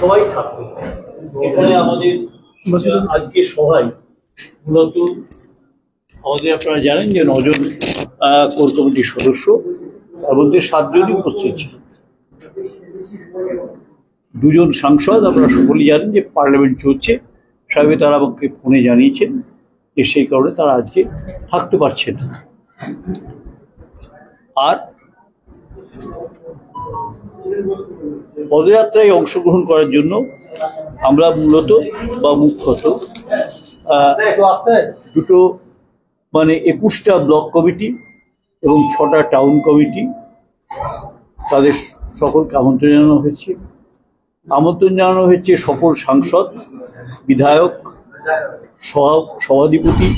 সবাই থাকবে। এখানে আমাদের আজকে সভায় মূলত আমাদের আপনারা জানেন যে 9 জন কোর কমিটির সদস্য, তার মধ্যে 7 জনই উপস্থিত ছিল। 2 জন সাংসদ, আপনারা সকলেই জানেন যে পার্লামেন্ট চলছে, সাহেব তারা আমাকে ফোনে জানিয়েছেন যে সেই কারণে তারা আজকে থাকতে পারছেন। আর পদযাত্রায় অংশগ্রহণ করার জন্য আমরা মূলত বা মুখ্যত দুটো মানে 21টা ব্লক কমিটি এবং 6টা টাউন কমিটি, তাদের সকলকে আমন্ত্রণ জানানো হয়েছে। আমন্ত্রণ জানানো হয়েছে সকল সাংসদ, বিধায়ক, সভাধিপতি,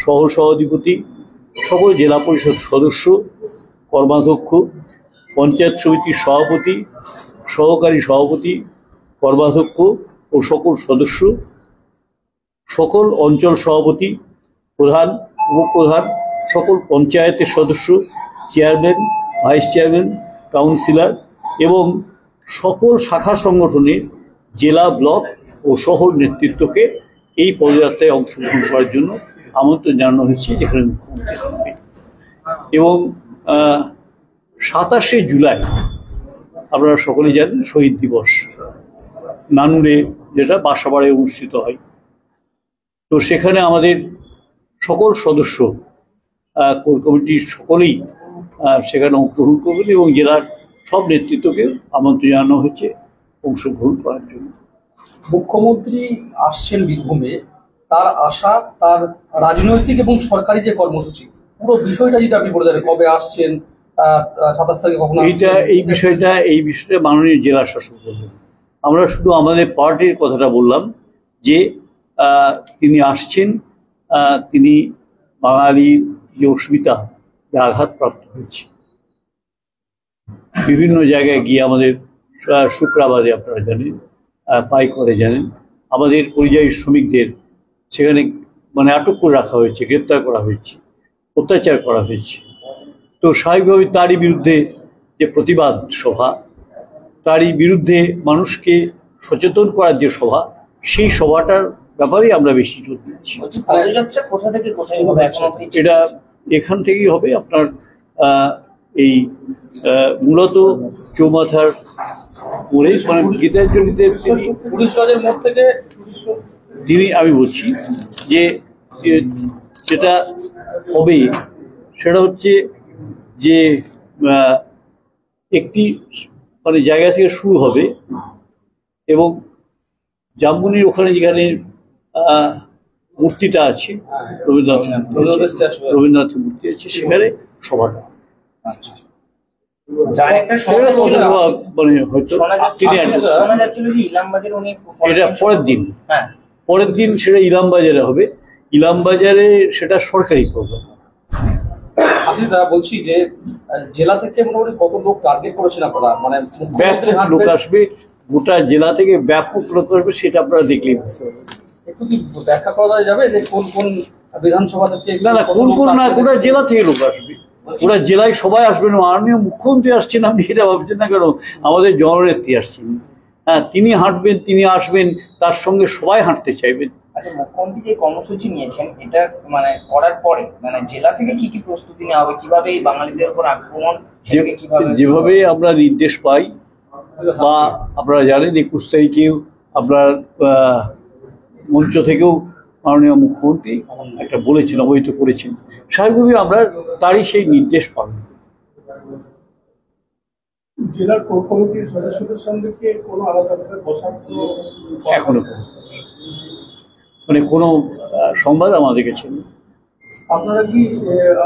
সহ সভাধিপতি, সকল জেলা পরিষদ সদস্য, কর্মাধ্যক্ষ, পঞ্চায়েত সমিতির সভাপতি, সহকারী সভাপতি, কর্মাধ্যক্ষ ও সকল সদস্য, সকল অঞ্চল সভাপতি, প্রধান, উপপ্রধান, সকল পঞ্চায়েতের সদস্য, চেয়ারম্যান, ভাইস চেয়ারম্যান, কাউন্সিলর এবং সকল শাখা সংগঠনের জেলা, ব্লক ও শহর নেতৃত্বকে এই পদযাত্রায় অংশগ্রহণ করার জন্য আমন্ত্রণ জানানো হয়েছে, যেখানে মুখ্যমন্ত্রী থাকবে। এবং 27শে জুলাই আপনারা সকলেই জানেন শহীদ দিবস, নানুরে, যেটা বাসাবাড়ে অনুষ্ঠিত হয়। তো সেখানে আমাদের সকল সদস্য, কোর কমিটির সকলেই সেখানে অংশগ্রহণ করবেন এবং জেলার সব নেতৃত্বকে আমন্ত্রণ জানানো হয়েছে অংশগ্রহণ করার জন্য। মুখ্যমন্ত্রী আসছেন বীরভূমে, তার আশা, তার রাজনৈতিক এবং সরকারি যে কর্মসূচি, পুরো বিষয়টা যদি আপনি বলে দেন, কবে আসছেন, 27 তারিখে কখন আসছেন? এই বিষয়টা মাননীয় জেলা শাসক বলবেন। আমরা শুধু আমাদের পার্টির কথাটা বললাম যে তিনি আসছেন, তিনি বাঙালির যে অস্মিতা, যে আঘাতপ্রাপ্ত হয়েছে, বিভিন্ন জায়গায় গিয়ে আমাদের শুক্রাবাদে আপনারা জানেন, পাইকরে জানেন, আমাদের পরিযায়ী শ্রমিকদের সেখানে মানে আটক করে রাখা হয়েছে, গ্রেপ্তার করা হয়েছে, অত্যাচার করা হয়েছে। তো স্বাভাবিকভাবে তারই বিরুদ্ধে যে প্রতিবাদ সভা, তারই বিরুদ্ধে মানুষকে সচেতন করার যে সভা, সেই সভাটার ব্যাপারেই আমরা বেশি জোর দিচ্ছি। এটা এখান থেকেই হবে। আপনার এই মূলত চৌমাথার মোড়ে, মানে গীতাঞ্জলিতে মোড় থেকে তিনি, আমি বলছি যে যেটা হবে সেটা হচ্ছে যে একটি মানে জায়গা থেকে শুরু হবে এবং জামবনির ওখানে যেখানে মূর্তিটা আছে, রবীন্দ্রনাথের মূর্তি আছে, সেখানে সভাটা পরের দিন সেটা ইলামবাজারে হবে। ইলামবাজারে সেটা সরকারি প্রোগ্রাম। বলছি যে জেলা থেকে মোটামুটি কত লোক টার্গেট করেছেন আপনারা? মানে ব্যাপক লোক আসবে, গোটা জেলা থেকে ব্যাপক লোক আসবে, সেটা আপনারা দেখলেই বুঝতে পারবেন। একটু কি ব্যাখ্যা করা যাবে যে কোন কোন বিধানসভা থেকে? না, গোটা জেলা থেকে লোক আসবে, গোটা জেলায় সবাই আসবেন। মাননীয় মুখ্যমন্ত্রী আসছেন, আপনি এটা ভাবছেন না কেন? আমাদের জননেত্রী আসছেন, হ্যাঁ, তিনি হাঁটবেন, তিনি আসবেন, তার সঙ্গে সবাই হাঁটতে চাইবেন। আচ্ছা, মুখ্যমন্ত্রী যে কর্মসূচি নিয়েছেন, এটা মানে করার পরে মানে জেলা থেকে কি কি প্রস্তুতি নেওয়া হবে, কিভাবে এই বাঙালিদের উপর আক্রমণ, যেভাবে আমরা নির্দেশ পাই, বা আপনারা জানেন 21 তারিখেও আপনার মঞ্চ থেকেও মাননীয় মুখ্যমন্ত্রী একটা বলেছেন, অবহিত করেছেন, স্বাভাবিকভাবে আমরা তারই সেই নির্দেশ পালন। জেলার কোর কমিটির সদস্যদের সঙ্গে কি কোনো আলাদাভাবে বসার এখনো মানে কোনো সংবাদ আমাদের কাছে নেই। আপনারা কি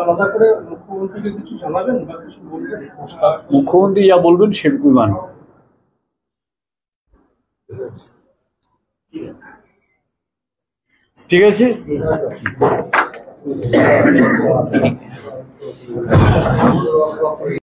আলাদা করে মুখ্যমন্ত্রীকে কিছু জানাবেন বা কিছু বলবেন? মুখ্যমন্ত্রী যা বলবেন সেটুকুই মানব। ঠিক আছে।